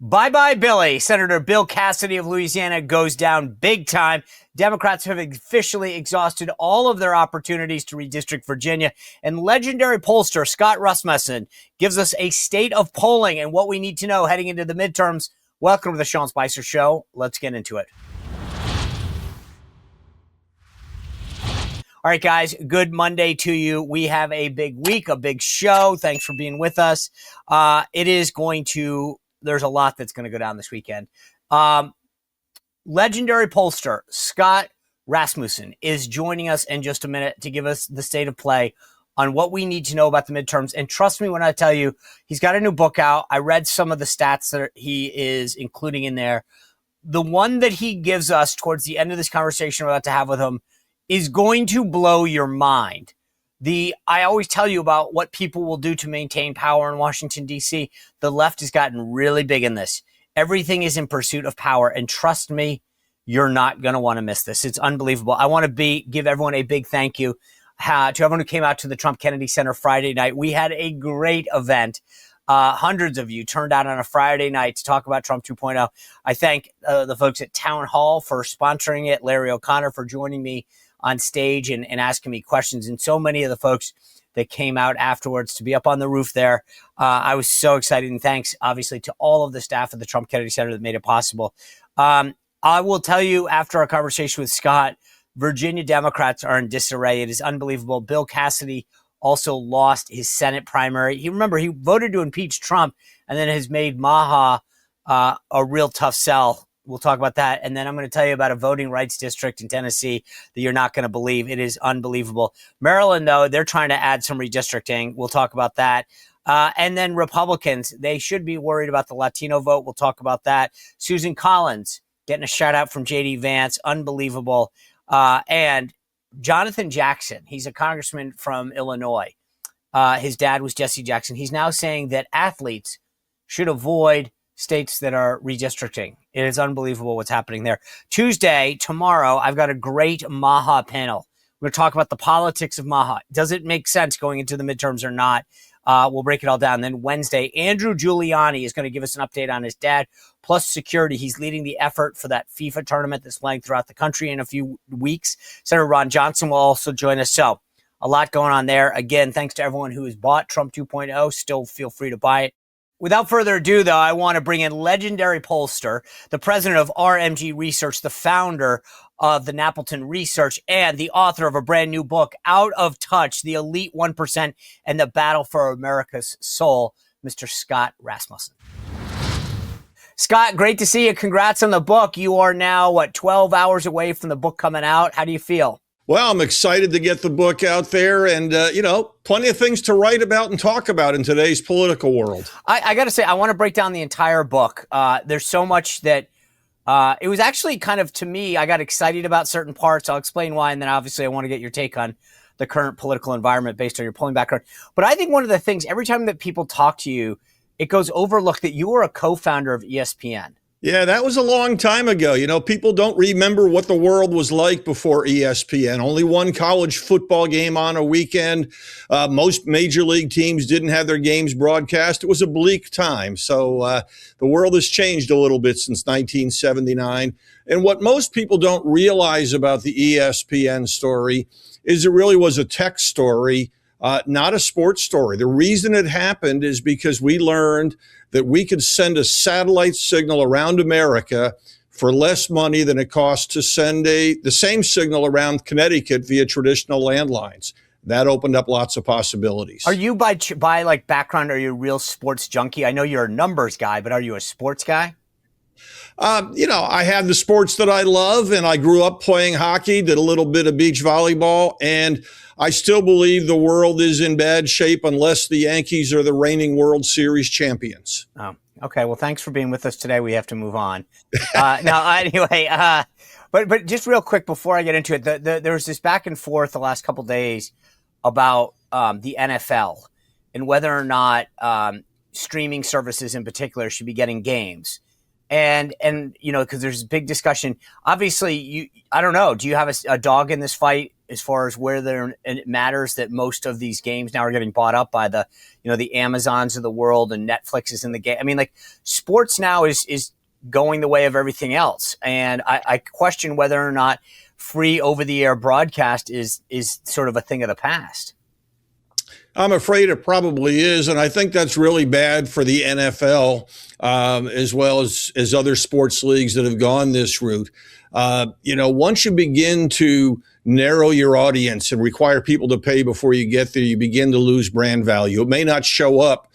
Bye-bye, Billy. Senator Bill Cassidy of Louisiana goes down big time. Democrats have officially exhausted all of their opportunities to redistrict Virginia. And legendary pollster Scott Rasmussen gives us a state of polling and what we need to know heading into the midterms. Welcome to the Sean Spicer Show. Let's get into it. All right, guys, good Monday to you. We have a big week, a big show. Thanks for being with us. There's a lot that's going to go down this weekend. Legendary pollster Scott Rasmussen is joining us in just a minute to give us the state of play on what we need to know about the midterms. And trust me when I tell you, he's got a new book out. I read some of the stats that he is including in there. The one that he gives us towards the end of this conversation we're about to have with him is going to blow your mind. I always tell you about what people will do to maintain power in Washington, D.C. The left has gotten really big in this. Everything is in pursuit of power. And trust me, you're not going to want to miss this. It's unbelievable. I want to give everyone a big thank you to everyone who came out to the Trump Kennedy Center Friday night. We had a great event. Hundreds of you turned out on a Friday night to talk about Trump 2.0. I thank the folks at Town Hall for sponsoring it, Larry O'Connor for joining me on stage and asking me questions, and so many of the folks that came out afterwards to be up on the roof there. I was so excited, and thanks, obviously, to all of the staff at the Trump Kennedy Center that made it possible. I will tell you, after our conversation with Scott, Virginia Democrats are in disarray. It is unbelievable. Bill Cassidy also lost his Senate primary. He voted to impeach Trump and then has made Maha a real tough sell. We'll talk about that. And then I'm going to tell you about a voting rights district in Tennessee that you're not going to believe. It is unbelievable. Maryland, though, they're trying to add some redistricting. We'll talk about that. And then Republicans, they should be worried about the Latino vote. We'll talk about that. Susan Collins getting a shout out from J.D. Vance. Unbelievable. And Jonathan Jackson, he's a congressman from Illinois. His dad was Jesse Jackson. He's now saying that athletes should avoid states that are redistricting. It is unbelievable what's happening there. Tuesday, tomorrow, I've got a great Maha panel. We're going to talk about the politics of Maha. Does it make sense going into the midterms or not? We'll break it all down. Then Wednesday, Andrew Giuliani is going to give us an update on his dad, plus security. He's leading the effort for that FIFA tournament that's playing throughout the country in a few weeks. Senator Ron Johnson will also join us. So a lot going on there. Again, thanks to everyone who has bought Trump 2.0. Still feel free to buy it. Without further ado, though, I want to bring in legendary pollster, the president of RMG Research, the founder of the Napleton Research, and the author of a brand new book, Out of Touch, The Elite 1% and the Battle for America's Soul, Mr. Scott Rasmussen. Scott, great to see you. Congrats on the book. You are now, 12 hours away from the book coming out. How do you feel? Well, I'm excited to get the book out there and, plenty of things to write about and talk about in today's political world. I got to say, I want to break down the entire book. There's so much that it was actually kind of, to me, I got excited about certain parts. I'll explain why. And then obviously I want to get your take on the current political environment based on your polling background. But I think one of the things, every time that people talk to you, it goes overlooked that you were a co-founder of ESPN. Yeah, that was a long time ago. People don't remember what the world was like before ESPN. Only one college football game on a weekend. Most major league teams didn't have their games broadcast. It was a bleak time. So the world has changed a little bit since 1979. And what most people don't realize about the ESPN story is it really was a tech story, not a sports story. The reason it happened is because we learned that we could send a satellite signal around America for less money than it costs to send the same signal around Connecticut via traditional landlines. That opened up lots of possibilities. Are you by background, are you a real sports junkie? I know you're a numbers guy, but are you a sports guy? I have the sports that I love, and I grew up playing hockey, did a little bit of beach volleyball, and I still believe the world is in bad shape unless the Yankees are the reigning World Series champions. Oh, okay. Well, thanks for being with us today. We have to move on. But just real quick before I get into it, there was this back and forth the last couple of days about the NFL and whether or not streaming services in particular should be getting games. And because there's a big discussion. Obviously, I don't know. Do you have a dog in this fight as far as and it matters that most of these games now are getting bought up by the Amazons of the world, and Netflix is in the game. I mean, like, sports now is going the way of everything else, and I question whether or not free over-the-air broadcast is sort of a thing of the past. I'm afraid it probably is, and I think that's really bad for the NFL, as well as other sports leagues that have gone this route. Once you begin to narrow your audience and require people to pay before you get there, you begin to lose brand value. It may not show up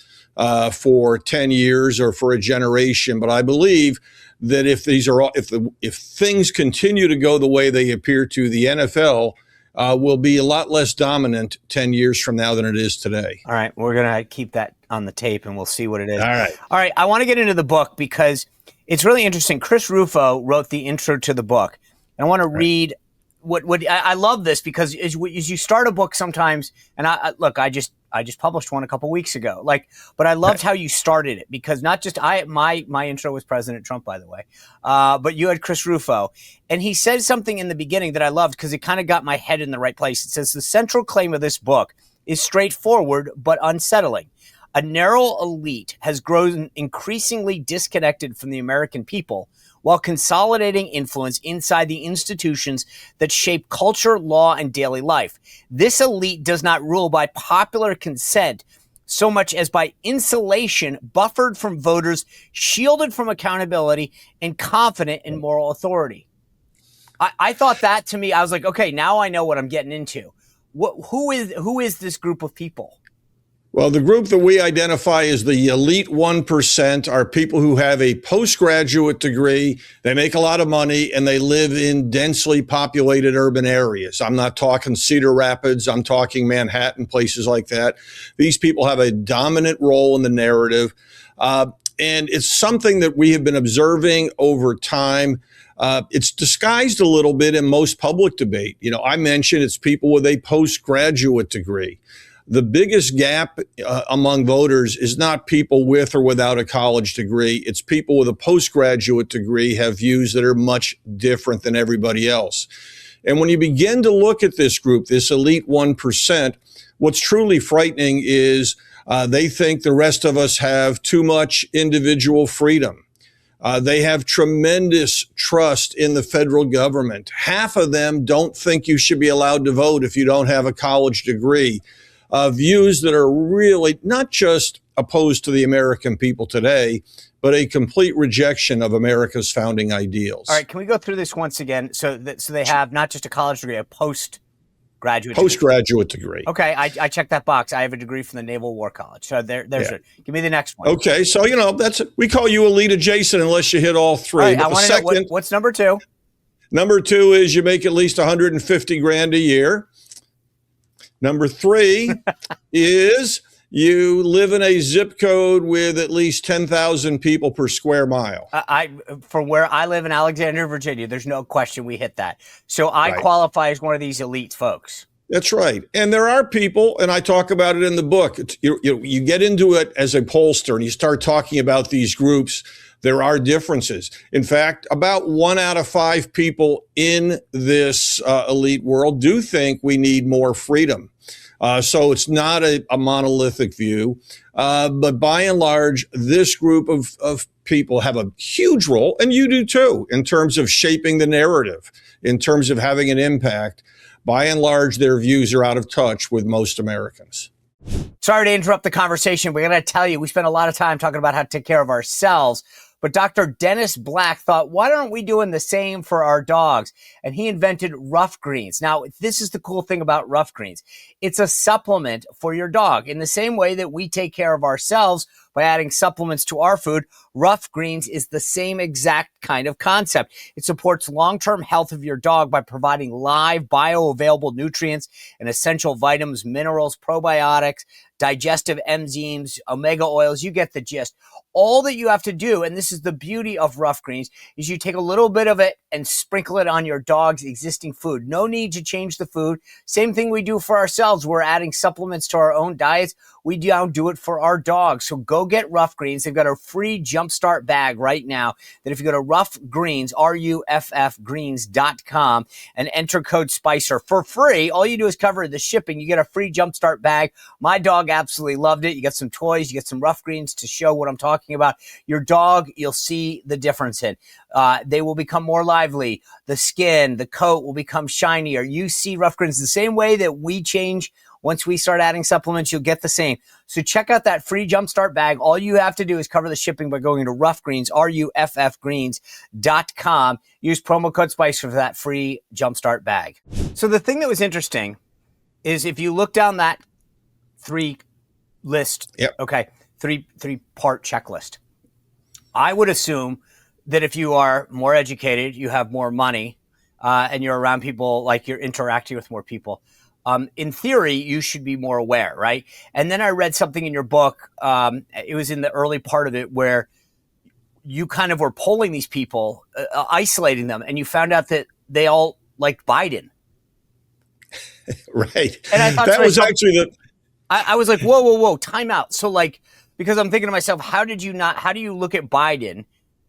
for 10 years or for a generation, but I believe that if things continue to go the way they appear to, the NFL will be a lot less dominant 10 years from now than it is today. All right. We're going to keep that on the tape, and we'll see what it is. All right. I want to get into the book because it's really interesting. Chris Rufo wrote the intro to the book. And I want to read what I love this, because as you start a book sometimes, and I just published one a couple weeks ago. But I loved how you started it, because not just my intro was President Trump, by the way, but you had Chris Rufo, and he said something in the beginning that I loved because it kind of got my head in the right place. It says the central claim of this book is straightforward but unsettling. A narrow elite has grown increasingly disconnected from the American people, while consolidating influence inside the institutions that shape culture, law, and daily life. This elite does not rule by popular consent so much as by insulation, buffered from voters, shielded from accountability, and confident in moral authority. I thought that, to me, I was like, okay, now I know what I'm getting into. Who is this group of people? Well, the group that we identify as the elite 1% are people who have a postgraduate degree, they make a lot of money, and they live in densely populated urban areas. I'm not talking Cedar Rapids, I'm talking Manhattan, places like that. These people have a dominant role in the narrative, and it's something that we have been observing over time. It's disguised a little bit in most public debate. I mentioned it's people with a postgraduate degree. The biggest gap among voters is not people with or without a college degree. It's people with a postgraduate degree have views that are much different than everybody else. And when you begin to look at this group, this elite 1%, what's truly frightening is they think the rest of us have too much individual freedom. They have tremendous trust in the federal government. Half of them don't think you should be allowed to vote if you don't have a college degree. Views that are really not just opposed to the American people today, but a complete rejection of America's founding ideals. All right, can we go through this once again? So they have not just a college degree, a postgraduate degree. Okay, I checked that box. I have a degree from the Naval War College. So there's it. Give me the next one. Okay, so we call you elite adjacent unless you hit all three. All right, I want to know what's number two. Number two is you make at least $150,000 a year. Number three is you live in a zip code with at least 10,000 people per square mile. For where I live in Alexandria, Virginia, there's no question we hit that. So I qualify as one of these elite folks. That's right. And there are people, and I talk about it in the book, you get into it as a pollster and you start talking about these groups. There are differences. In fact, about 1 out of 5 people in this elite world do think we need more freedom. So it's not a monolithic view. But by and large, this group of people have a huge role, and you do too, in terms of shaping the narrative, in terms of having an impact. By and large, their views are out of touch with most Americans. Sorry to interrupt the conversation. We're going to tell you, we spent a lot of time talking about how to take care of ourselves. But Dr. Dennis Black thought, why aren't we doing the same for our dogs? And he invented Rough Greens. Now, this is the cool thing about Rough Greens. It's a supplement for your dog. In the same way that we take care of ourselves by adding supplements to our food, Rough Greens is the same exact kind of concept. It supports long-term health of your dog by providing live, bioavailable nutrients and essential vitamins, minerals, probiotics, digestive enzymes, omega oils. You get the gist. All that you have to do, and this is the beauty of Rough Greens, is you take a little bit of it and sprinkle it on your dog's existing food. No need to change the food. Same thing we do for ourselves. We're adding supplements to our own diets. We now do it for our dogs. So go get Rough Greens. They've got a free jumpstart bag right now that if you go to Rough Greens, RUFF greens.com, and enter code SPICER for free, all you do is cover the shipping. You get a free jumpstart bag. My dog absolutely loved it. You get some toys. You get some Rough Greens to show what I'm talking about. Your dog, you'll see the difference in. They will become more lively. The skin, the coat will become shinier. You see Rough Greens the same way that we change. Once we start adding supplements, you'll get the same. So check out that free jumpstart bag. All you have to do is cover the shipping by going to Rough Greens, RUFF greens.com. Use promo code SPICE for that free jumpstart bag. So the thing that was interesting is if you look down that three part checklist, I would assume that if you are more educated, you have more money, and you're around people, like you're interacting with more people, in theory, you should be more aware, right? And then I read something in your book. It was in the early part of it where you kind of were polling these people, isolating them, and you found out that they all liked Biden. Right. And I thought that was actually I was like, whoa, time out. So like, because I'm thinking to myself, how do you look at Biden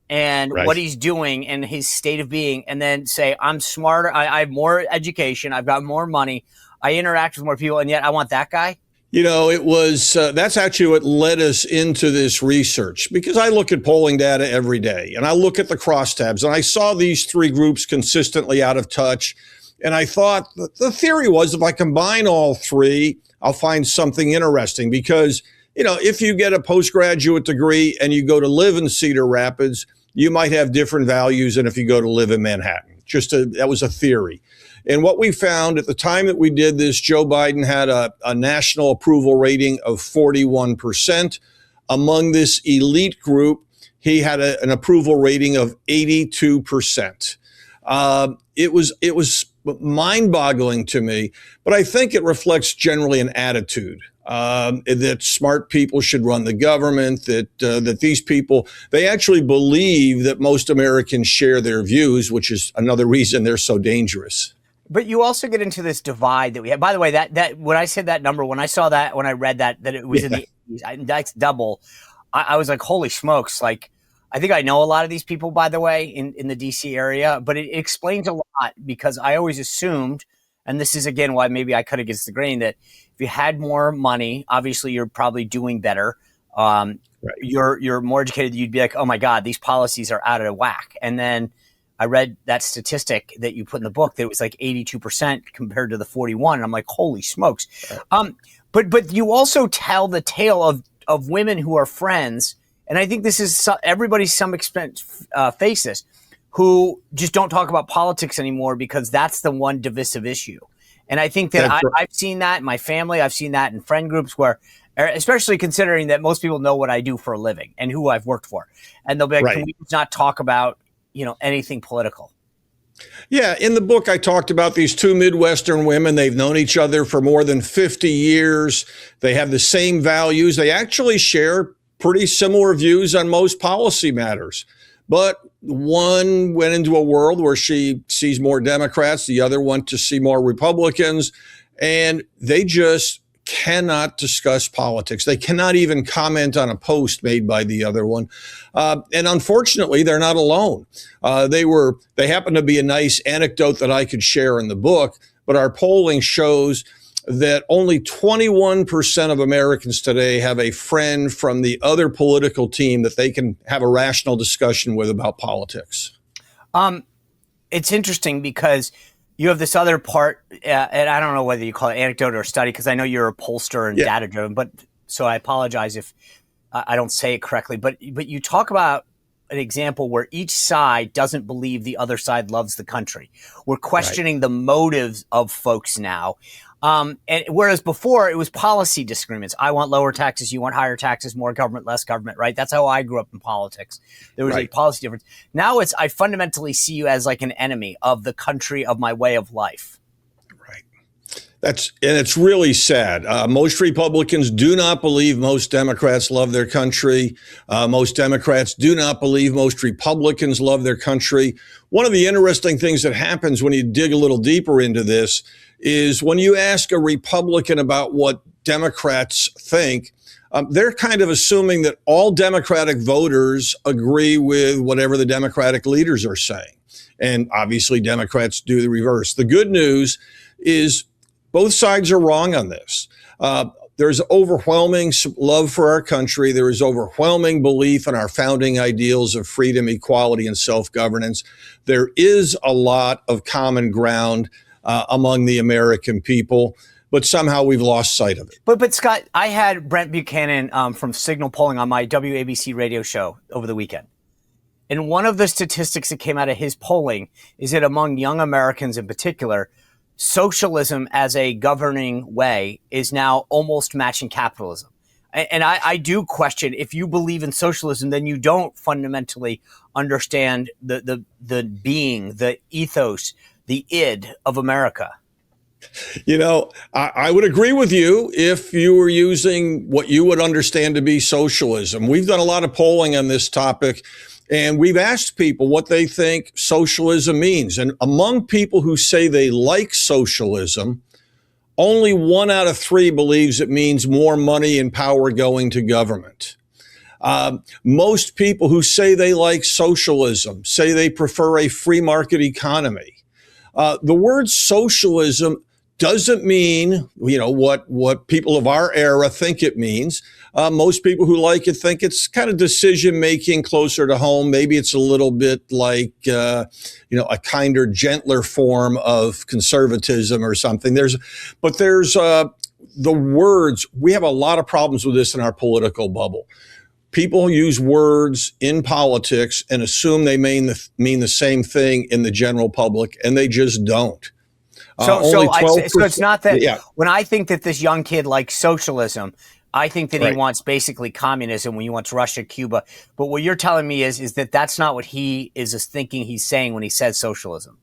and what he's doing and his state of being, and then say, I'm smarter, I have more education, I've got more money, I interact with more people, and yet I want that guy? You know, it was that's actually what led us into this research, because I look at polling data every day and I look at the crosstabs, and I saw these three groups consistently out of touch. And I thought the theory was if I combine all three, I'll find something interesting, because, you know, if you get a postgraduate degree and you go to live in Cedar Rapids, you might have different values than if you go to live in Manhattan. That was a theory. And what we found at the time that we did this, Joe Biden had a national approval rating of 41%. Among this elite group, he had an approval rating of 82%. It was mind-boggling to me, but I think it reflects generally an attitude that smart people should run the government, that these people, they actually believe that most Americans share their views, which is another reason they're so dangerous. But you also get into this divide that we have. By the way, that when I said that number, when I saw that, when I read that it was in the 80s, that's double. I was like, holy smokes. Like, I think I know a lot of these people, by the way, in the DC area, but it explains a lot, because I always assumed, and this is again why maybe I cut against the grain, that if you had more money, obviously you're probably doing better. You're more educated. You'd be like, oh my God, these policies are out of whack. And then I read that statistic that you put in the book that it was like 82% compared to the 41. And I'm like, holy smokes. But you also tell the tale of women who are friends. And I think this is everybody to some extent face this, who just don't talk about politics anymore because that's the one divisive issue. And I think that I've seen that in my family. I've seen that in friend groups where, especially considering that most people know what I do for a living and who I've worked for. And they'll be like, can we not talk about, anything political? Yeah. In the book, I talked about these two Midwestern women. They've known each other for more than 50 years. They have the same values. They actually share pretty similar views on most policy matters. But one went into a world where she sees more Democrats. The other went to see more Republicans. And they just cannot discuss politics. They cannot even comment on a post made by the other one. And unfortunately, they're not alone. They happen to be a nice anecdote that I could share in the book, but our polling shows that only 21% of Americans today have a friend from the other political team that they can have a rational discussion with about politics. It's interesting because you have this other part, and I don't know whether you call it anecdote or study, because I know you're a pollster and data driven, but so I apologize if I don't say it correctly, but you talk about an example where each side doesn't believe the other side loves the country. We're questioning the motives of folks now. And whereas before it was policy disagreements. I want lower taxes. You want higher taxes, more government, less government, right? That's how I grew up in politics. There was a policy difference. Now I fundamentally see you as like an enemy of the country, of my way of life. Right. It's really sad. Most Republicans do not believe most Democrats love their country. Most Democrats do not believe most Republicans love their country. One of the interesting things that happens when you dig a little deeper into this is when you ask a Republican about what Democrats think, they're kind of assuming that all Democratic voters agree with whatever the Democratic leaders are saying. And obviously, Democrats do the reverse. The good news is both sides are wrong on this. There's overwhelming love for our country. There is overwhelming belief in our founding ideals of freedom, equality, and self-governance. There is a lot of common ground among the American people, but somehow we've lost sight of it. But Scott, I had Brent Buchanan from Signal Polling on my WABC radio show over the weekend. And one of the statistics that came out of his polling is that among young Americans in particular, socialism as a governing way is now almost matching capitalism. And I do question, if you believe in socialism, then you don't fundamentally understand the being, the ethos, the id of America. You know, I would agree with you if you were using what you would understand to be socialism. We've done a lot of polling on this topic, and we've asked people what they think socialism means. And among people who say they like socialism, only 1 out of 3 believes it means more money and power going to government. Most people who say they like socialism say they prefer a free market economy. The word socialism doesn't mean, what people of our era think it means. Most people who like it think it's kind of decision-making closer to home. Maybe it's a little bit like, a kinder, gentler form of conservatism or something. There's the words. We have a lot of problems with this in our political bubble. People use words in politics and assume they mean the same thing in the general public, and they just don't. So it's not that when I think that this young kid likes socialism, I think that he wants basically communism when he wants Russia, Cuba. But what you're telling me is that that's not what he is thinking he's saying when he says socialism.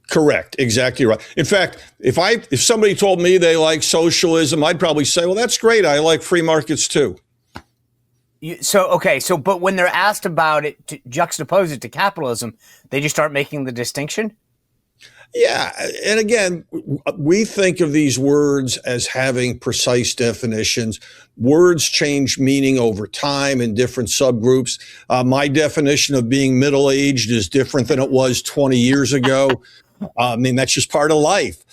Correct. Exactly right. In fact, if somebody told me they like socialism, I'd probably say, well, that's great. I like free markets too. But when they're asked about it, to juxtapose it to capitalism, they just start making the distinction? Yeah. And again, we think of these words as having precise definitions. Words change meaning over time in different subgroups. My definition of being middle-aged is different than it was 20 years ago. That's just part of life.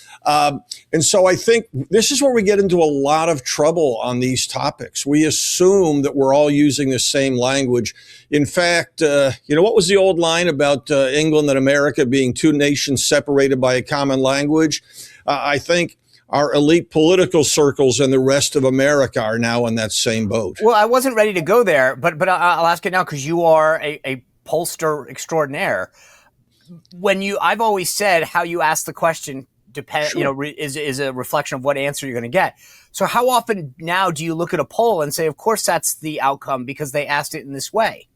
And so I think this is where we get into a lot of trouble on these topics. We assume that we're all using the same language. In fact, what was the old line about England and America being two nations separated by a common language? I think our elite political circles and the rest of America are now in that same boat. Well, I wasn't ready to go there, but I'll ask it now because you are a pollster extraordinaire. I've always said how you ask the question is a reflection of what answer you're going to get. So how often now do you look at a poll and say, of course, that's the outcome because they asked it in this way?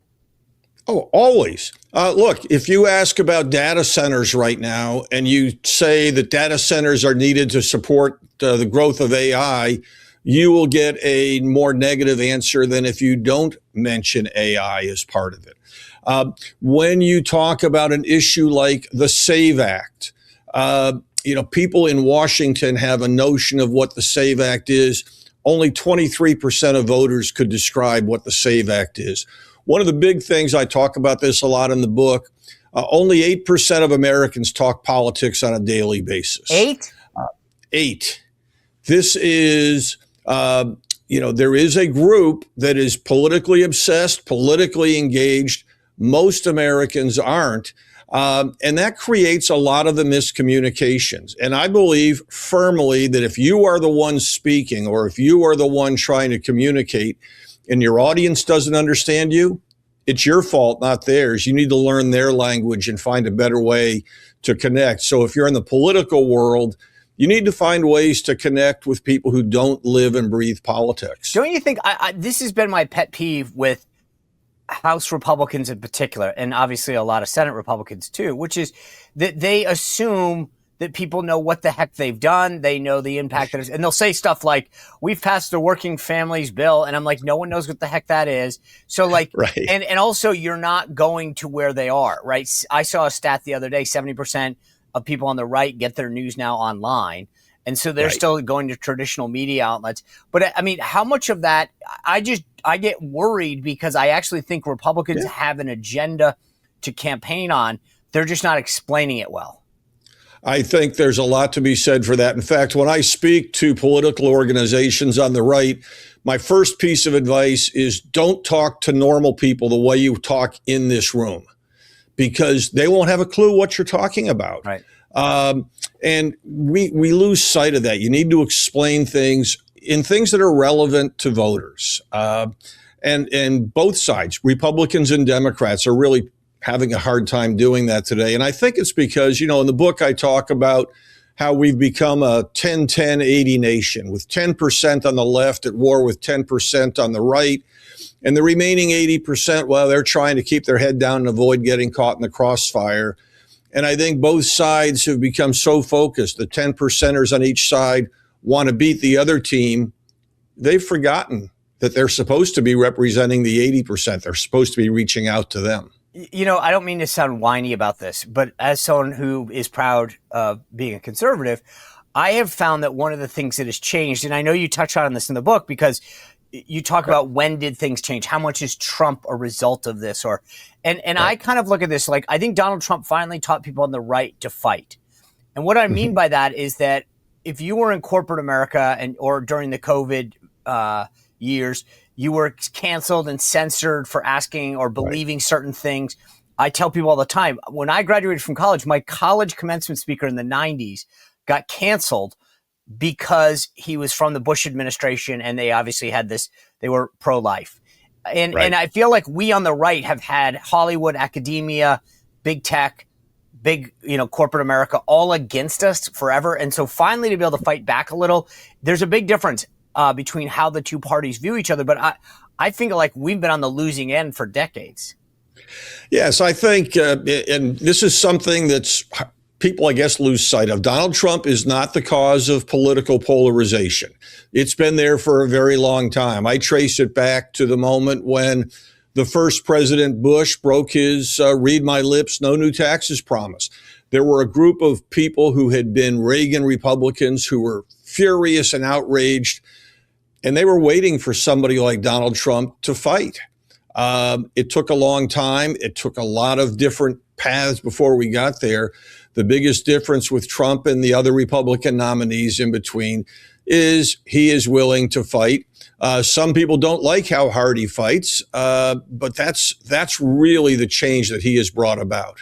Oh, always. Look, if you ask about data centers right now and you say that data centers are needed to support the growth of AI, you will get a more negative answer than if you don't mention AI as part of it. When you talk about an issue like the SAVE Act, people in Washington have a notion of what the SAVE Act is. Only 23% of voters could describe what the SAVE Act is. One of the big things, I talk about this a lot in the book, only 8% of Americans talk politics on a daily basis. 8? This is, there is a group that is politically obsessed, politically engaged. Most Americans aren't. And that creates a lot of the miscommunications. And I believe firmly that if you are the one speaking or if you are the one trying to communicate and your audience doesn't understand you, it's your fault, not theirs. You need to learn their language and find a better way to connect. So if you're in the political world, you need to find ways to connect with people who don't live and breathe politics. Don't you think this has been my pet peeve with House Republicans in particular, and obviously a lot of Senate Republicans too, which is that they assume that people know what the heck they've done. They know the impact that is, and they'll say stuff like, we've passed the working families bill. And I'm like, no one knows what the heck that is. So like, Right. and also you're not going to where they are, right? I saw a stat the other day, 70% of people on the right get their news now online. And so they're Right. still going to traditional media outlets. But I mean, how much of that, I get worried because I actually think Republicans have an agenda to campaign on. They're just not explaining it well. I think there's a lot to be said for that. In fact, when I speak to political organizations on the right, my first piece of advice is don't talk to normal people the way you talk in this room, because they won't have a clue what you're talking about. Right. And we lose sight of that. You need to explain things in things that are relevant to voters. And both sides, Republicans and Democrats, are really having a hard time doing that today. And I think it's because, in the book I talk about how we've become a 10-10-80 nation, with 10% on the left at war with 10% on the right. And the remaining 80%, well, they're trying to keep their head down and avoid getting caught in the crossfire. And I think both sides have become so focused. The 10%ers on each side want to beat the other team. They've forgotten that they're supposed to be representing the 80%. They're supposed to be reaching out to them. I don't mean to sound whiny about this, but as someone who is proud of being a conservative, I have found that one of the things that has changed, and I know you touch on this in the book because you talk about when did things change? How much is Trump a result of this? And I kind of look at this like, I think Donald Trump finally taught people on the right to fight. And what I mean by that is that if you were in corporate America or during the COVID years, you were canceled and censored for asking or believing certain things. I tell people all the time, when I graduated from college, my college commencement speaker in the 90s got canceled because he was from the Bush administration and they obviously had they were pro-life. And I feel like we on the right have had Hollywood, academia, big tech, big, corporate America all against us forever. And so finally to be able to fight back a little, there's a big difference between how the two parties view each other. But I think like we've been on the losing end for decades. Yes, I think, and this is something that's people, I guess, lose sight of. Donald Trump is not the cause of political polarization. It's been there for a very long time. I trace it back to the moment when the first President Bush broke his read my lips, no new taxes promise. There were a group of people who had been Reagan Republicans who were furious and outraged, and they were waiting for somebody like Donald Trump to fight. It took a long time. It took a lot of different paths before we got there. The biggest difference with Trump and the other Republican nominees in between is he is willing to fight. Some people don't like how hard he fights, but that's really the change that he has brought about.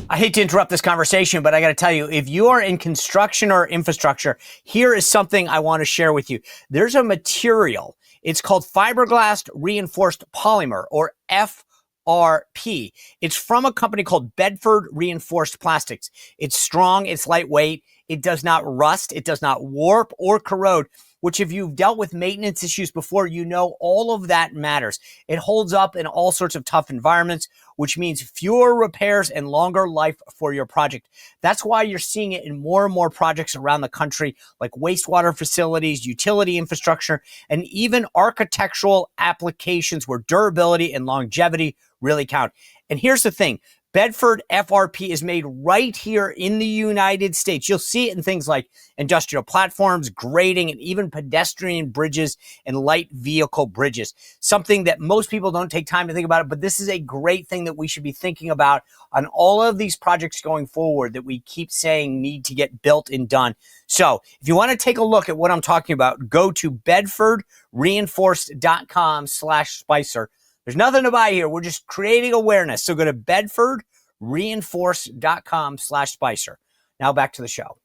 I hate to interrupt this conversation, but I got to tell you, if you are in construction or infrastructure, here is something I want to share with you. There's a material. It's called fiberglass reinforced polymer, or FRP. It's from a company called Bedford Reinforced Plastics. It's strong. It's lightweight. It does not rust. It does not warp or corrode, which if you've dealt with maintenance issues before, you know all of that matters. It holds up in all sorts of tough environments, which means fewer repairs and longer life for your project. That's why you're seeing it in more and more projects around the country, like wastewater facilities, utility infrastructure, and even architectural applications where durability and longevity really count. And here's the thing. Bedford FRP is made right here in the United States. You'll see it in things like industrial platforms, grading, and even pedestrian bridges and light vehicle bridges. Something that most people don't take time to think about it, but this is a great thing that we should be thinking about on all of these projects going forward that we keep saying need to get built and done. So if you want to take a look at what I'm talking about, go to bedfordreinforced.com/Spicer. There's nothing to buy here. We're just creating awareness. So go to bedfordreinforced.com/Spicer. Now back to the show.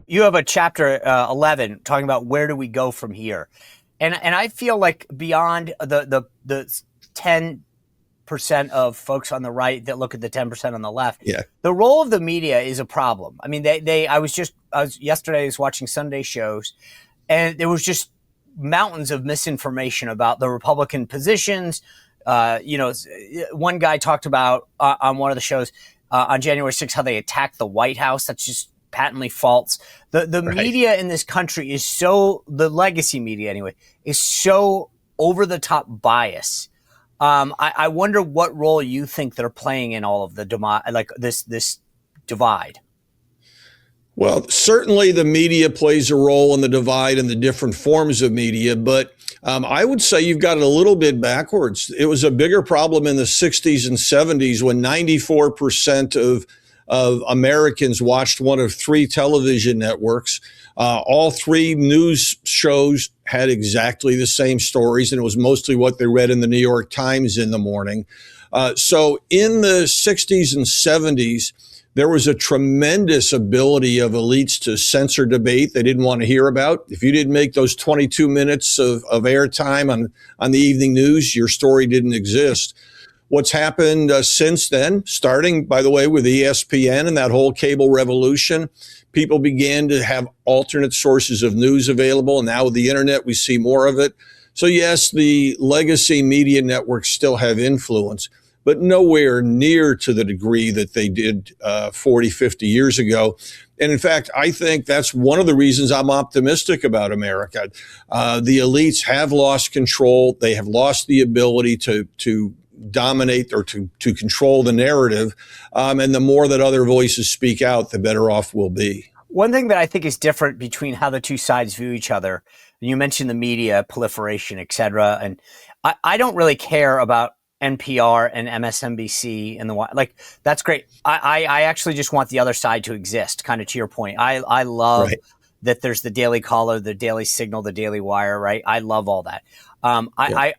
You have a chapter 11 talking about where do we go from here. And I feel like beyond the 10% of folks on the right that look at the 10% on the left, the role of the media is a problem. I mean, yesterday I was watching Sunday shows, and there was just mountains of misinformation about the Republican positions. One guy talked about on one of the shows on January 6th how they attacked the White House. That's just patently false. The Right. media in this country is so, the legacy media anyway, is so over the top bias. I wonder what role you think they're playing in all of the this divide. Well, certainly the media plays a role in the divide and the different forms of media, but I would say you've got it a little bit backwards. It was a bigger problem in the 60s and 70s when 94% of Americans watched one of three television networks. All three news shows had exactly the same stories, and it was mostly what they read in the New York Times in the morning. So in the 60s and 70s, there was a tremendous ability of elites to censor debate they didn't want to hear about. If you didn't make those 22 minutes of airtime on the evening news, your story didn't exist. What's happened since then, starting, by the way, with ESPN and that whole cable revolution, people began to have alternate sources of news available. And now with the internet, we see more of it. So yes, the legacy media networks still have influence, but nowhere near to the degree that they did 40, 50 years ago. And in fact, I think that's one of the reasons I'm optimistic about America. The elites have lost control. They have lost the ability to dominate or to control the narrative. And the more that other voices speak out, the better off we'll be. One thing that I think is different between how the two sides view each other, you mentioned the media proliferation, et cetera, and I don't really care about NPR and MSNBC and that's great. I actually just want the other side to exist, kind of to your point. I love that there's the Daily Caller, the Daily Signal, the Daily Wire, right? I love all that. I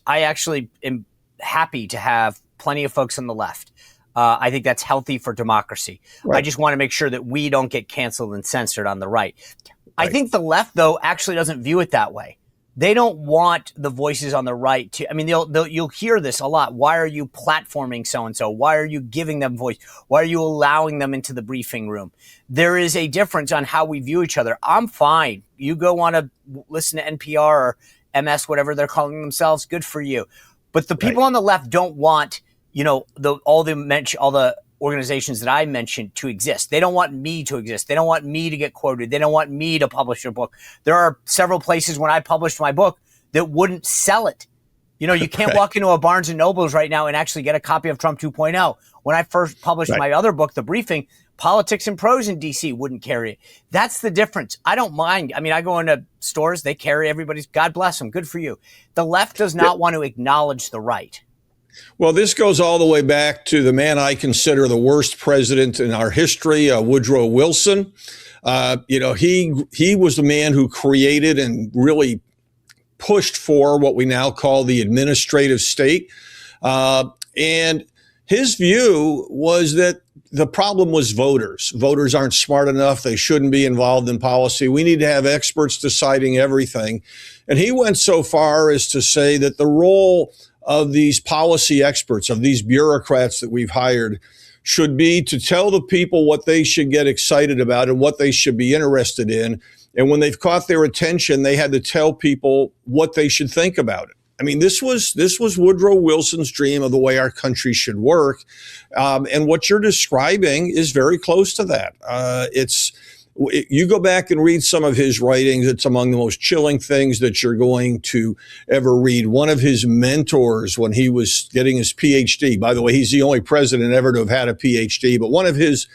actually am happy to have plenty of folks on the left. I think that's healthy for democracy. Right. I just want to make sure that we don't get canceled and censored on the right. I think the left, though, actually doesn't view it that way. They don't want the voices on the right to, I mean, you'll hear this a lot. Why are you platforming so-and-so? Why are you giving them voice? Why are you allowing them into the briefing room? There is a difference on how we view each other. I'm fine. You go want to listen to NPR or MS, whatever they're calling themselves. Good for you. But the people on the left don't want, all the organizations that I mentioned to exist. They don't want me to exist. They don't want me to get quoted. They don't want me to publish a book. There are several places when I published my book that wouldn't sell it. You can't walk into a Barnes and Nobles right now and actually get a copy of Trump 2.0. When I first published my other book, The Briefing, Politics and Prose in DC wouldn't carry it. That's the difference. I don't mind. I mean, I go into stores, they carry everybody's, God bless them. Good for you. The left does not want to acknowledge the right. Well, this goes all the way back to the man I consider the worst president in our history, Woodrow Wilson. He was the man who created and really pushed for what we now call the administrative state. And his view was that the problem was voters. Voters aren't smart enough. They shouldn't be involved in policy. We need to have experts deciding everything. And he went so far as to say that the role of these policy experts, of these bureaucrats that we've hired, should be to tell the people what they should get excited about and what they should be interested in. And when they've caught their attention, they had to tell people what they should think about it. I mean, this was Woodrow Wilson's dream of the way our country should work. And what you're describing is very close to that. You go back and read some of his writings, it's among the most chilling things that you're going to ever read. One of his mentors when he was getting his PhD, by the way, he's the only president ever to have had a PhD, but one of his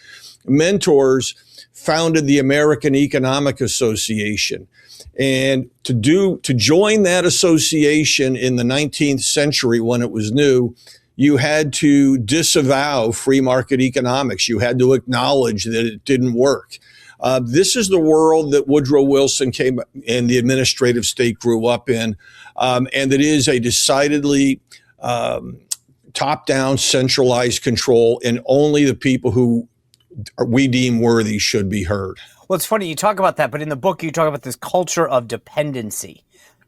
mentors founded the American Economic Association. And to join that association in the 19th century when it was new, you had to disavow free market economics. You had to acknowledge that it didn't work. This is the world that Woodrow Wilson came and the administrative state grew up in, and it is a decidedly top-down, centralized control, and only the people who we deem worthy should be heard. Well, it's funny you talk about that, but in the book you talk about this culture of dependency.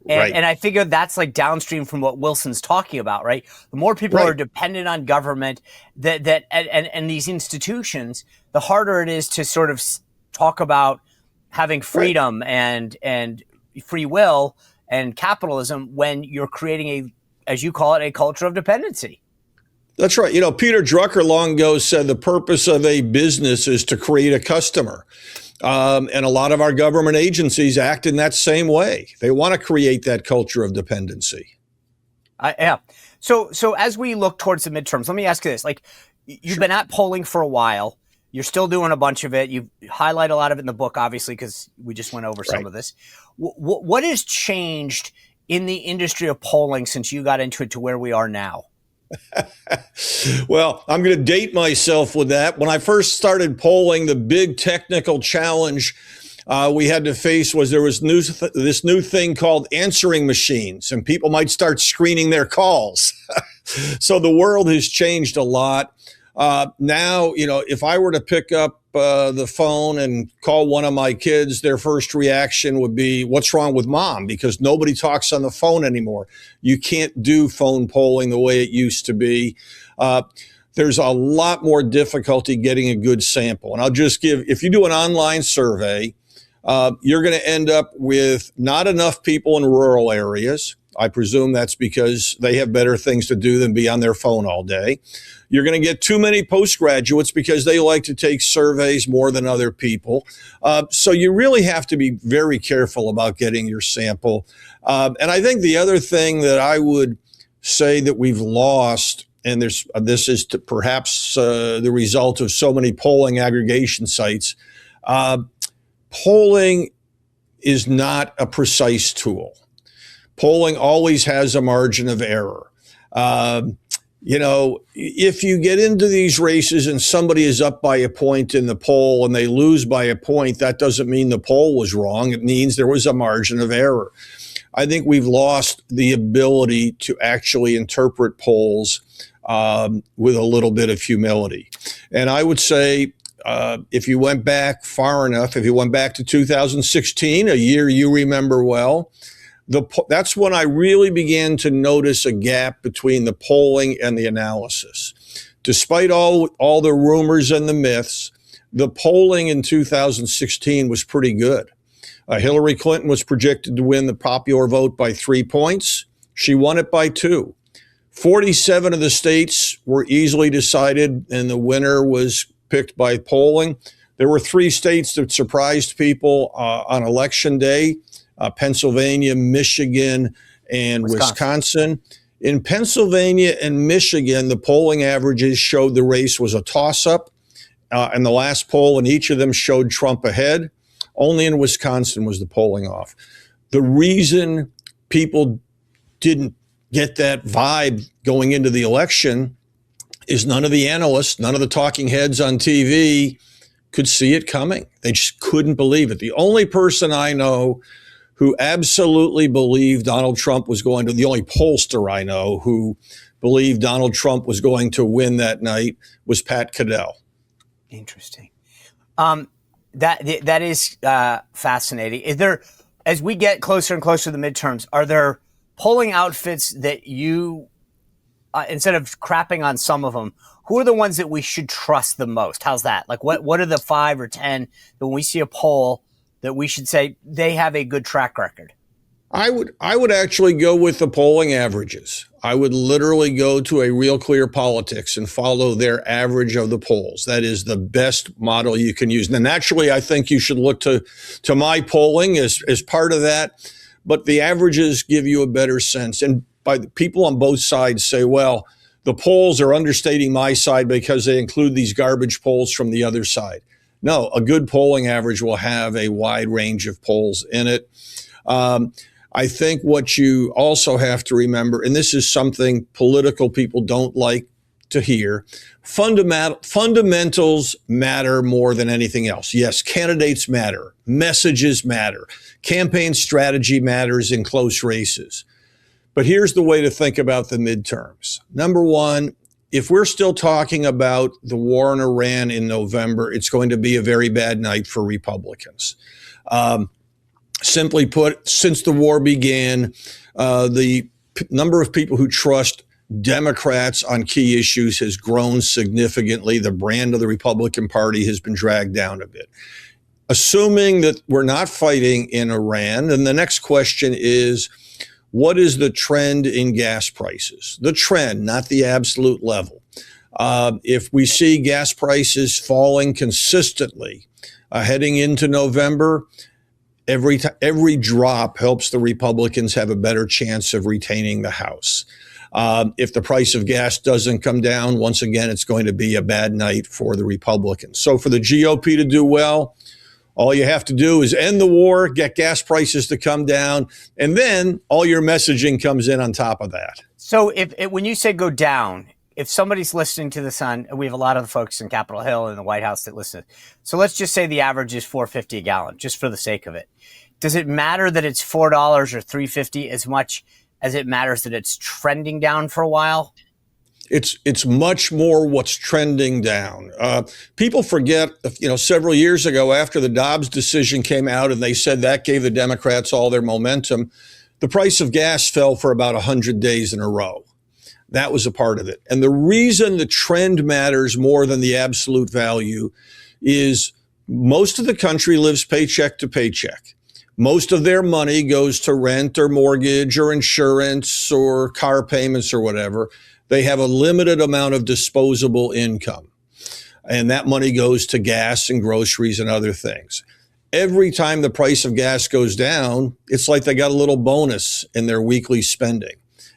And I figure that's like downstream from what Wilson's talking about, right? The more people are dependent on government and these institutions, the harder it is to sort of talk about having freedom and free will and capitalism when you're creating as you call it, a culture of dependency. That's right. Peter Drucker long ago said the purpose of a business is to create a customer. And a lot of our government agencies act in that same way. They want to create that culture of dependency. Yeah. So as we look towards the midterms, let me ask you this. Like, you've been at polling for a while. You're still doing a bunch of it. You highlight a lot of it in the book, obviously, because we just went over some of this. What has changed in the industry of polling since you got into it to where we are now? Well, I'm going to date myself with that. When I first started polling, the big technical challenge we had to face was there was this new thing called answering machines, and people might start screening their calls. So the world has changed a lot. Now, if I were to pick up the phone and call one of my kids, their first reaction would be, "What's wrong with mom?" Because nobody talks on the phone anymore. You can't do phone polling the way it used to be. There's a lot more difficulty getting a good sample. And I'll just if you do an online survey, you're going to end up with not enough people in rural areas. I presume that's because they have better things to do than be on their phone all day. You're going to get too many postgraduates because they like to take surveys more than other people. So you really have to be very careful about getting your sample. And I think the other thing that I would say that we've lost, and this is perhaps the result of so many polling aggregation sites, polling is not a precise tool. Polling always has a margin of error. If you get into these races and somebody is up by a point in the poll and they lose by a point, that doesn't mean the poll was wrong. It means there was a margin of error. I think we've lost the ability to actually interpret polls with a little bit of humility. And I would say, if you went back far enough, if you went back to 2016, a year you remember well, that's when I really began to notice a gap between the polling and the analysis. Despite all the rumors and the myths, the polling in 2016 was pretty good. Hillary Clinton was projected to win the popular vote by 3 points. She won it by 2. 47 of the states were easily decided, and the winner was picked by polling. There were 3 states that surprised people on election day. Pennsylvania, Michigan, and Wisconsin. In Pennsylvania and Michigan, the polling averages showed the race was a toss-up, and the last poll in each of them showed Trump ahead. Only in Wisconsin was the polling off. The reason people didn't get that vibe going into the election is none of the analysts, none of the talking heads on TV could see it coming. They just couldn't believe it. The only person I know who absolutely believed Donald Trump was going to, the only pollster I know who believed Donald Trump was going to win that night was Pat Caddell. Interesting. That is fascinating. Is there, as we get closer and closer to the midterms, are there polling outfits that you, instead of crapping on some of them, who are the ones that we should trust the most? How's that? Like, what are the 5 or 10 that when we see a poll that we should say they have a good track record? I would actually go with the polling averages. I would literally go to a Real Clear Politics and follow their average of the polls. That is the best model you can use. Now, naturally, I think you should look to my polling as part of that, but the averages give you a better sense. And by the people on both sides say, well, the polls are understating my side because they include these garbage polls from the other side. No, a good polling average will have a wide range of polls in it. I think what you also have to remember, and this is something political people don't like to hear, fundamentals matter more than anything else. Yes, candidates matter. Messages matter. Campaign strategy matters in close races. But here's the way to think about the midterms. Number one, if we're still talking about the war in Iran in November, it's going to be a very bad night for Republicans. Simply put, since the war began, the number of people who trust Democrats on key issues has grown significantly. The brand of the Republican Party has been dragged down a bit. Assuming that we're not fighting in Iran, then the next question is, what is the trend in gas prices? The trend, not the absolute level. If we see gas prices falling consistently heading into November, every drop helps the Republicans have a better chance of retaining the House. If the price of gas doesn't come down, once again, it's going to be a bad night for the Republicans. So for the GOP to do well, all you have to do is end the war, get gas prices to come down, and then all your messaging comes in on top of that. So when you say go down, if somebody's listening to this on, we have a lot of the folks in Capitol Hill and the White House that listen. So let's just say the average is $4.50 a gallon, just for the sake of it. Does it matter that it's $4 or $3.50 as much as it matters that it's trending down for a while? It's much more what's trending down. People forget, several years ago after the Dobbs decision came out and they said that gave the Democrats all their momentum, the price of gas fell for about 100 days in a row. That was a part of it. And the reason the trend matters more than the absolute value is most of the country lives paycheck to paycheck. Most of their money goes to rent or mortgage or insurance or car payments or whatever. They have a limited amount of disposable income, and that money goes to gas and groceries and other things. Every time the price of gas goes down, it's like they got a little bonus in their weekly spending.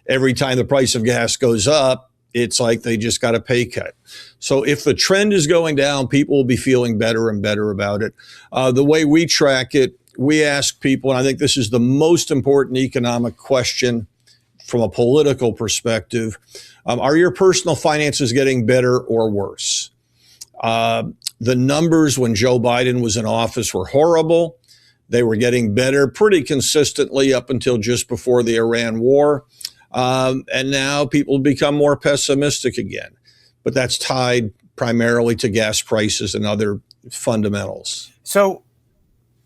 Every time the price of gas goes up, it's like they just got a pay cut. So if the trend is going down, people will be feeling better and better about it. The way we track it, we ask people, and I think this is the most important economic question from a political perspective, are your personal finances getting better or worse? The numbers when Joe Biden was in office were horrible. They were getting better pretty consistently up until just before the Iran war. And now people become more pessimistic again. But that's tied primarily to gas prices and other fundamentals. So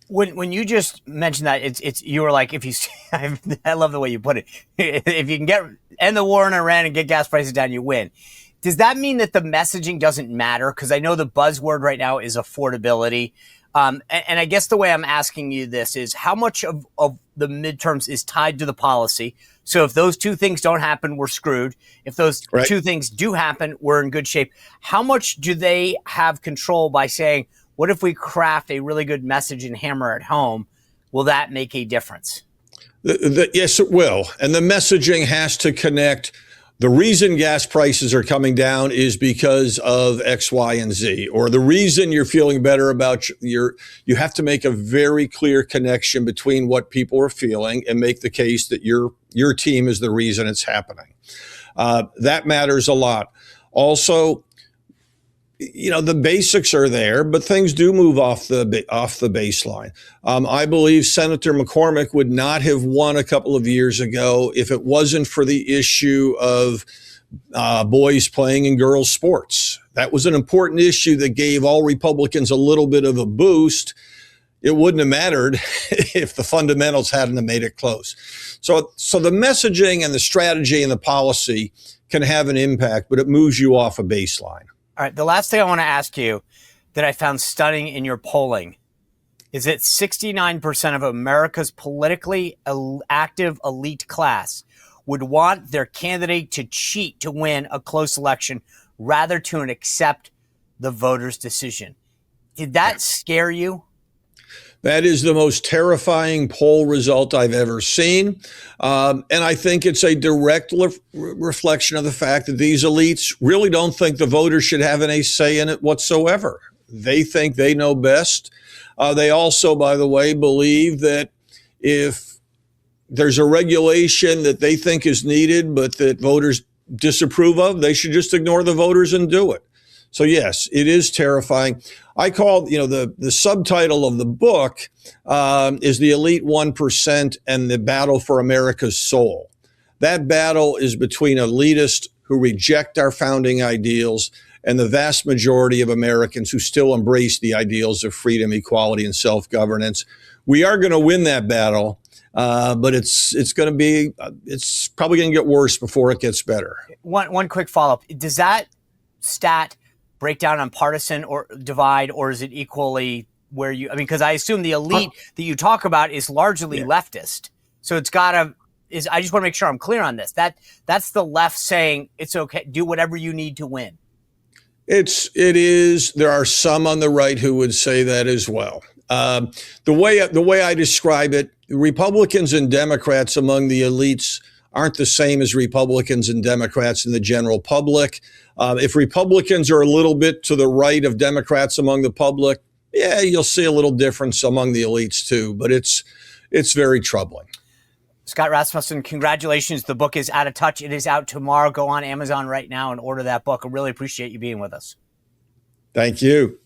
when you just mentioned that, it's you were like, if you, I love the way you put it. If you can end the war in Iran and get gas prices down, you win. Does that mean that the messaging doesn't matter? Because I know the buzzword right now is affordability. And I guess the way I'm asking you this is how much of the midterms is tied to the policy? So if those two things don't happen, we're screwed. If those two things do happen, we're in good shape. How much do they have control by saying, what if we craft a really good message and hammer it home? Will that make a difference? Yes, it will. And the messaging has to connect. The reason gas prices are coming down is because of X, Y, and Z, or the reason you're feeling better about you have to make a very clear connection between what people are feeling and make the case that your team is the reason it's happening. That matters a lot. Also, the basics are there, but things do move off the baseline. I believe Senator McCormick would not have won a couple of years ago if it wasn't for the issue of boys playing in girls' sports. That was an important issue that gave all Republicans a little bit of a boost. It wouldn't have mattered if the fundamentals hadn't have made it close. So the messaging and the strategy and the policy can have an impact, but it moves you off a baseline. All right. The last thing I want to ask you that I found stunning in your polling is that 69% of America's politically active elite class would want their candidate to cheat to win a close election rather to accept the voters' decision. Did that scare you? That is the most terrifying poll result I've ever seen. And I think it's a direct reflection of the fact that these elites really don't think the voters should have any say in it whatsoever. They think they know best. They also, by the way, believe that if there's a regulation that they think is needed, but that voters disapprove of, they should just ignore the voters and do it. So yes, it is terrifying. I call, the subtitle of the book is The Elite 1% and the Battle for America's Soul. That battle is between elitists who reject our founding ideals and the vast majority of Americans who still embrace the ideals of freedom, equality, and self-governance. We are going to win that battle, but it's probably going to get worse before it gets better. One quick follow-up. Does that stat break down on partisan or divide, or is it equally where because I assume the elite that you talk about is largely leftist. So it's I just want to make sure I'm clear on this. That's the left saying it's okay, do whatever you need to win. It is. There are some on the right who would say that as well. The way I describe it, Republicans and Democrats among the elites aren't the same as Republicans and Democrats in the general public. If Republicans are a little bit to the right of Democrats among the public, yeah, you'll see a little difference among the elites too. But it's very troubling. Scott Rasmussen, congratulations. The book is Out of Touch. It is out tomorrow. Go on Amazon right now and order that book. I really appreciate you being with us. Thank you.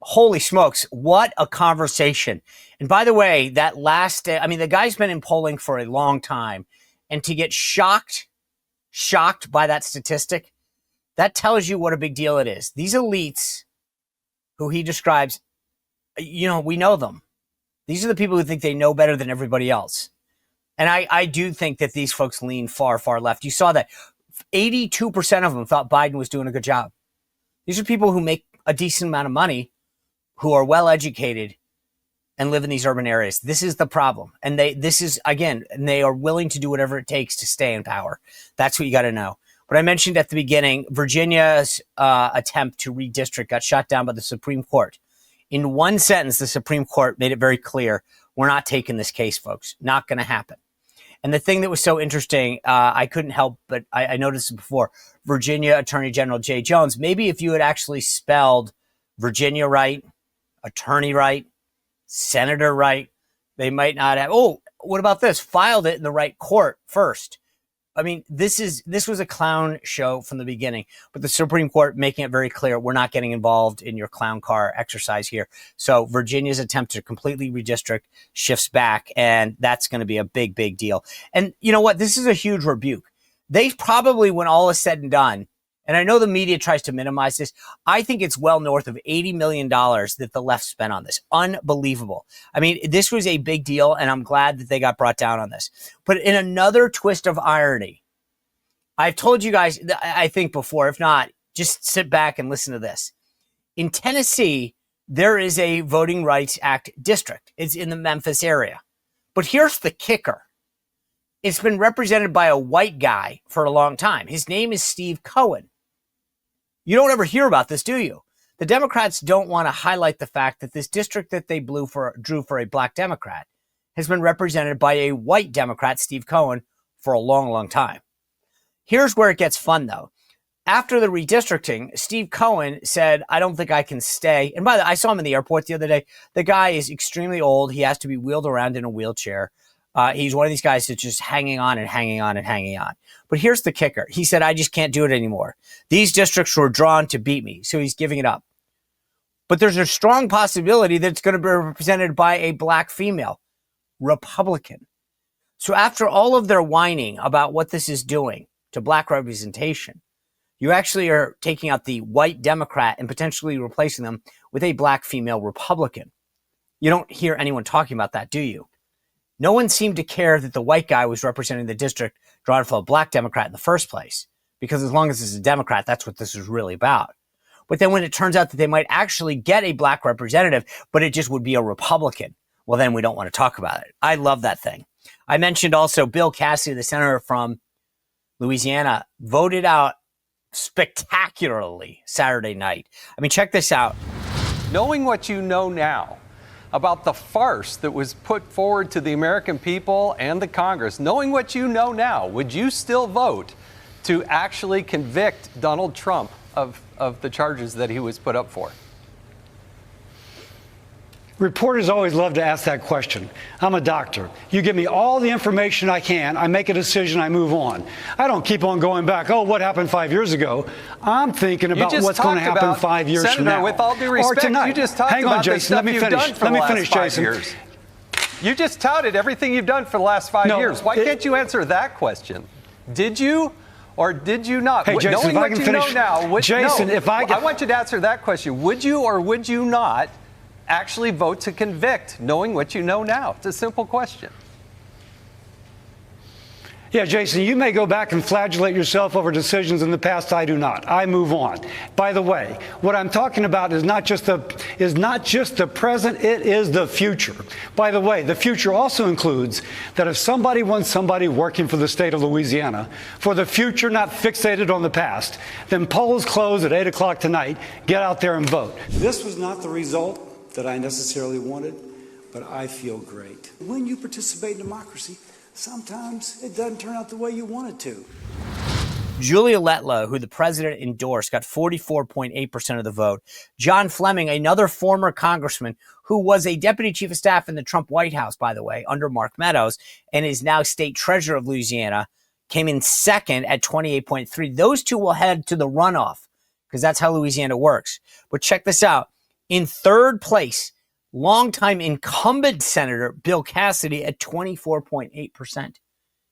Holy smokes, what a conversation. And by the way, that last day, I mean, the guy's been in polling for a long time. And to get shocked by that statistic, that tells you what a big deal it is. These elites who he describes, we know them. These are the people who think they know better than everybody else. And I do think that these folks lean far, far left. You saw that 82% of them thought Biden was doing a good job. These are people who make a decent amount of money, who are well educated and live in these urban areas. This is the problem. And they are willing to do whatever it takes to stay in power. That's what you got to know. But I mentioned at the beginning, Virginia's attempt to redistrict got shot down by the Supreme Court. In one sentence, the Supreme Court made it very clear, we're not taking this case, folks. Not going to happen. And the thing that was so interesting, I couldn't help, but I noticed it before, Virginia Attorney General Jay Jones, maybe if you had actually spelled Virginia right, attorney right, senator right, they might not have, what about this? Filed it in the right court first. I mean, this was a clown show from the beginning, but the Supreme Court making it very clear, we're not getting involved in your clown car exercise here. So Virginia's attempt to completely redistrict shifts back, and that's going to be a big, big deal. And you know what? This is a huge rebuke. They probably, when all is said and done, and I know the media tries to minimize this, I think it's well north of $80 million that the left spent on this. Unbelievable. I mean, this was a big deal, and I'm glad that they got brought down on this. But in another twist of irony, I've told you guys, I think before, if not, just sit back and listen to this. In Tennessee, there is a Voting Rights Act district. It's in the Memphis area. But here's the kicker. It's been represented by a white guy for a long time. His name is Steve Cohen. You don't ever hear about this, do you? The Democrats don't want to highlight the fact that this district that they drew for a black Democrat has been represented by a white Democrat, Steve Cohen, for a long, long time. Here's where it gets fun, though. After the redistricting, Steve Cohen said, I don't think I can stay. And by the way, I saw him in the airport the other day. The guy is extremely old. He has to be wheeled around in a wheelchair. He's one of these guys that's just hanging on and hanging on and hanging on. But here's the kicker. He said, I just can't do it anymore. These districts were drawn to beat me, so he's giving it up. But there's a strong possibility that it's going to be represented by a black female Republican. So after all of their whining about what this is doing to black representation, you actually are taking out the white Democrat and potentially replacing them with a black female Republican. You don't hear anyone talking about that, do you? No one seemed to care that the white guy was representing the district drawn for a black Democrat in the first place, because as long as it's a Democrat, that's what this is really about. But then when it turns out that they might actually get a black representative, but it just would be a Republican, well, then we don't want to talk about it. I love that thing. I mentioned also Bill Cassidy, the senator from Louisiana, voted out spectacularly Saturday night. I mean, check this out. Knowing what you know now about the farce that was put forward to the American people and the Congress, knowing what you know now, would you still vote to actually convict Donald Trump of the charges that he was put up for? Reporters always love to ask that question. I'm a doctor. You give me all the information I can, I make a decision, I move on. I don't keep on going back, what happened 5 years ago? I'm thinking about what's going to happen 5 years from now. Senator, with all due respect, you just talked about the stuff you've done for the last 5 years. You just touted everything you've done for the last 5 years. Why can't you answer that question? Did you or did you not? Hey, Jason, knowing what you know now, I want you to answer that question. Would you or would you not actually vote to convict, knowing what you know now? It's a simple question. Yeah, Jason, you may go back and flagellate yourself over decisions in the past. I do not. I move on. By the way, what I'm talking about is not just the present, it is the future. By the way, the future also includes that if somebody wants somebody working for the state of Louisiana for the future, not fixated on the past, then polls close at 8 o'clock tonight. Get out there and vote. This was not the result that I necessarily wanted, but I feel great. When you participate in democracy, sometimes it doesn't turn out the way you want it to. Julia Letlow, who the president endorsed, got 44.8% of the vote. John Fleming, another former congressman who was a deputy chief of staff in the Trump White House, by the way, under Mark Meadows, and is now state treasurer of Louisiana, came in second at 28.3%. Those two will head to the runoff because that's how Louisiana works. But check this out. In third place, longtime incumbent Senator Bill Cassidy at 24.8%.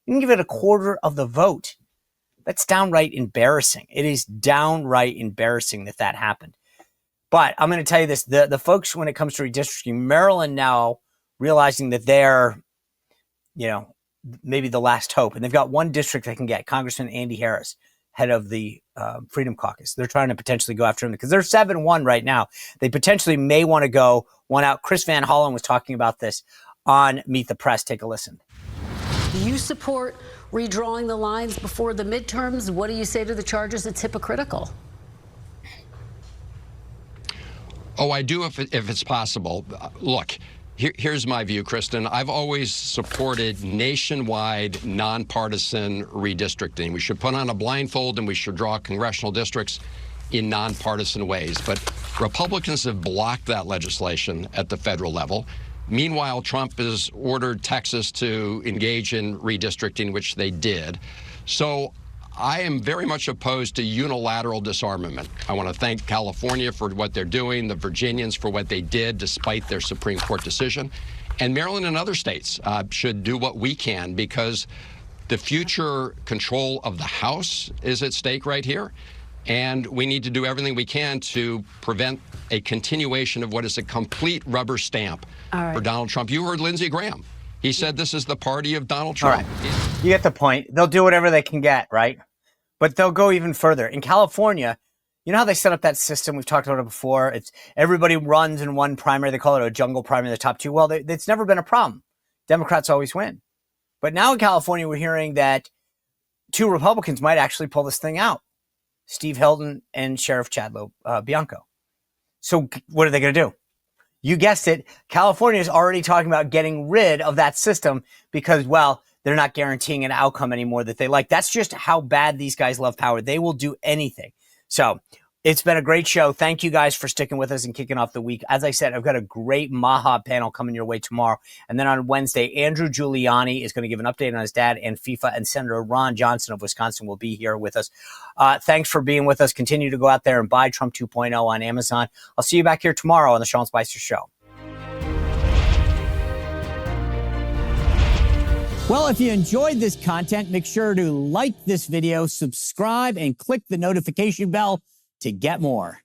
You can give it a quarter of the vote. That's downright embarrassing. It is downright embarrassing that happened. But I'm going to tell you this, the folks, when it comes to redistricting, Maryland now realizing that they're, maybe the last hope. And they've got one district they can get, Congressman Andy Harris, head of the Freedom Caucus. They're trying to potentially go after him because they're 7-1 right now. They potentially may want to go one out. Chris Van Hollen was talking about this on Meet the Press. Take a listen. Do you support redrawing the lines before the midterms? What do you say to the charges? It's hypocritical. Oh, I do if it's possible. Look, here's my view, Kristen. I've always supported nationwide, nonpartisan redistricting. We should put on a blindfold and we should draw congressional districts in nonpartisan ways. But Republicans have blocked that legislation at the federal level. Meanwhile, Trump has ordered Texas to engage in redistricting, which they did. So I am very much opposed to unilateral disarmament. I want to thank California for what they're doing, the Virginians for what they did despite their Supreme Court decision. And Maryland and other states should do what we can because the future control of the House is at stake right here. And we need to do everything we can to prevent a continuation of what is a complete rubber stamp for Donald Trump. You heard Lindsey Graham. He said this is the party of Donald Trump. All right. You get the point. They'll do whatever they can get, right? But they'll go even further. In California, you know how they set up that system? We've talked about it before. It's everybody runs in one primary. They call it a jungle primary, the top two. Well, it's never been a problem. Democrats always win. But now in California, we're hearing that two Republicans might actually pull this thing out. Steve Hilton and Sheriff Chadlow Bianco. So what are they going to do? You guessed it. California is already talking about getting rid of that system because, well, they're not guaranteeing an outcome anymore that they like. That's just how bad these guys love power. They will do anything. So it's been a great show. Thank you guys for sticking with us and kicking off the week. As I said, I've got a great Maha panel coming your way tomorrow. And then on Wednesday, Andrew Giuliani is going to give an update on his dad and FIFA, and Senator Ron Johnson of Wisconsin will be here with us. Thanks for being with us. Continue to go out there and buy Trump 2.0 on Amazon. I'll see you back here tomorrow on the Sean Spicer Show. Well, if you enjoyed this content, make sure to like this video, subscribe, and click the notification bell to get more.